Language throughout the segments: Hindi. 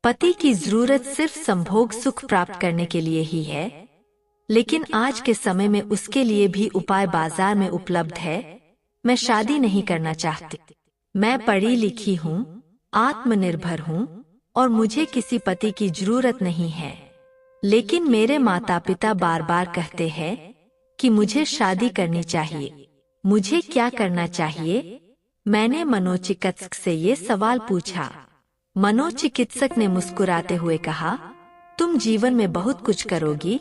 पति की जरूरत सिर्फ संभोग सुख प्राप्त करने के लिए ही है, लेकिन आज के समय में उसके लिए भी उपाय बाजार में उपलब्ध है। मैं शादी नहीं करना चाहती। मैं पढ़ी लिखी हूँ, आत्मनिर्भर हूँ और मुझे किसी पति की जरूरत नहीं है। लेकिन मेरे माता पिता बार बार कहते हैं कि मुझे शादी करनी चाहिए। मुझे क्या करना चाहिए? मैंने मनोचिकित्सक से ये सवाल पूछा। मनोचिकित्सक ने मुस्कुराते हुए कहा, तुम जीवन में बहुत कुछ करोगी,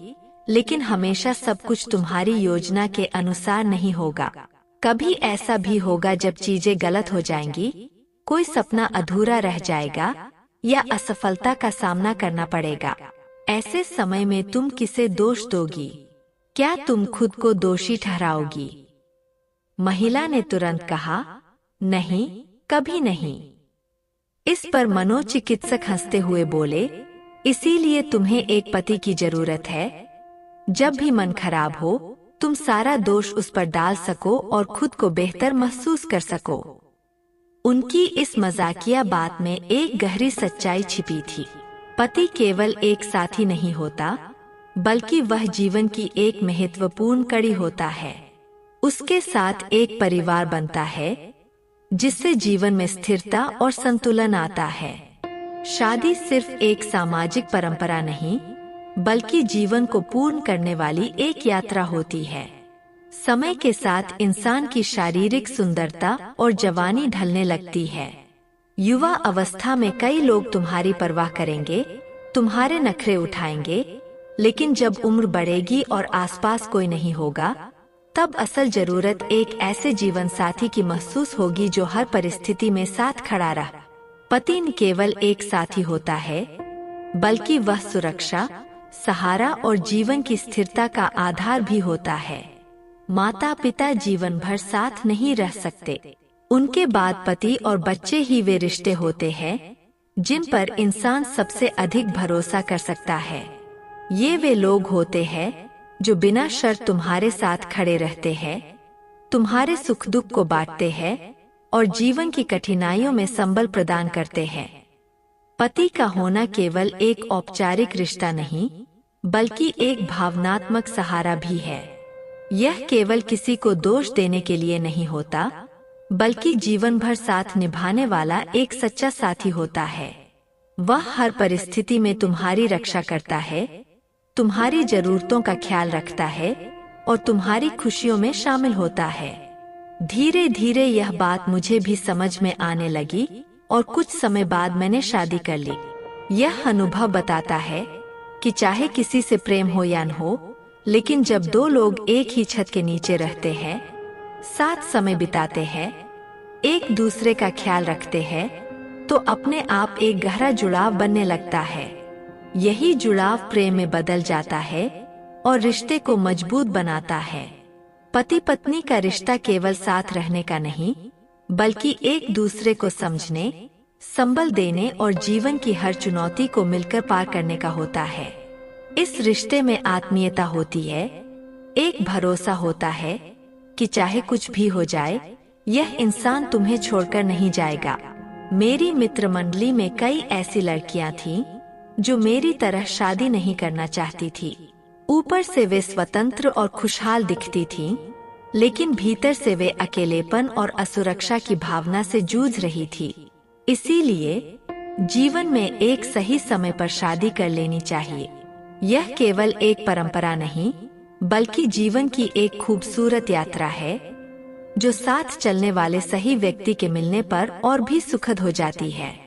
लेकिन हमेशा सब कुछ तुम्हारी योजना के अनुसार नहीं होगा। कभी ऐसा भी होगा जब चीजें गलत हो जाएंगी, कोई सपना अधूरा रह जाएगा या असफलता का सामना करना पड़ेगा। ऐसे समय में तुम किसे दोष दोगी? क्या तुम खुद को दोषी ठहराओगी? महिला ने तुरंत कहा, नहीं, कभी नहीं। इस पर मनोचिकित्सक हंसते हुए बोले, इसीलिए तुम्हें एक पति की जरूरत है। जब भी मन खराब हो, तुम सारा दोष उस पर डाल सको और खुद को बेहतर महसूस कर सको। उनकी इस मजाकिया बात में एक गहरी सच्चाई छिपी थी। पति केवल एक साथी नहीं होता, बल्कि वह जीवन की एक महत्वपूर्ण कड़ी होता है। उसके साथ एक परिवार बनता है, जिससे जीवन में स्थिरता और संतुलन आता है। शादी सिर्फ एक सामाजिक परंपरा नहीं, बल्कि जीवन को पूर्ण करने वाली एक यात्रा होती है। समय के साथ इंसान की शारीरिक सुंदरता और जवानी ढलने लगती है। युवा अवस्था में कई लोग तुम्हारी परवाह करेंगे, तुम्हारे नखरे उठाएंगे, लेकिन जब उम्र बढ़ेगी और आसपास कोई नहीं होगा, तब असल जरूरत एक ऐसे जीवन साथी की महसूस होगी जो हर परिस्थिति में साथ खड़ा रह। पति न केवल एक साथी होता है, बल्कि वह सुरक्षा, सहारा और जीवन की स्थिरता का आधार भी होता है। माता पिता जीवन भर साथ नहीं रह सकते। उनके बाद पति और बच्चे ही वे रिश्ते होते हैं जिन पर इंसान सबसे अधिक भरोसा कर सकता है। ये वे लोग होते हैं जो बिना शर्त तुम्हारे साथ खड़े रहते हैं, तुम्हारे सुख दुख को बांटते हैं और जीवन की कठिनाइयों में संबल प्रदान करते हैं। पति का होना केवल एक औपचारिक रिश्ता नहीं, बल्कि एक भावनात्मक सहारा भी है। यह केवल किसी को दोष देने के लिए नहीं होता, बल्कि जीवन भर साथ निभाने वाला एक सच्चा साथी होता है। वह हर परिस्थिति में तुम्हारी रक्षा करता है, तुम्हारी जरूरतों का ख्याल रखता है और तुम्हारी खुशियों में शामिल होता है। धीरे धीरे यह बात मुझे भी समझ में आने लगी और कुछ समय बाद मैंने शादी कर ली। यह अनुभव बताता है कि चाहे किसी से प्रेम हो या न हो, लेकिन जब दो लोग एक ही छत के नीचे रहते हैं, साथ समय बिताते हैं, एक दूसरे का ख्याल रखते हैं, तो अपने आप एक गहरा जुड़ाव बनने लगता है। यही जुड़ाव प्रेम में बदल जाता है और रिश्ते को मजबूत बनाता है। पति पत्नी का रिश्ता केवल साथ रहने का नहीं, बल्कि एक दूसरे को समझने, संबल देने और जीवन की हर चुनौती को मिलकर पार करने का होता है। इस रिश्ते में आत्मीयता होती है, एक भरोसा होता है कि चाहे कुछ भी हो जाए, यह इंसान तुम्हें छोड़कर नहीं जाएगा। मेरी मित्र मंडली में कई ऐसी लड़कियां थीं जो मेरी तरह शादी नहीं करना चाहती थी। ऊपर से वे स्वतंत्र और खुशहाल दिखती थीं, लेकिन भीतर से वे अकेलेपन और असुरक्षा की भावना से जूझ रही थी। इसीलिए जीवन में एक सही समय पर शादी कर लेनी चाहिए। यह केवल एक परंपरा नहीं, बल्कि जीवन की एक खूबसूरत यात्रा है, जो साथ चलने वाले सही व्यक्ति के मिलने पर और भी सुखद हो जाती है।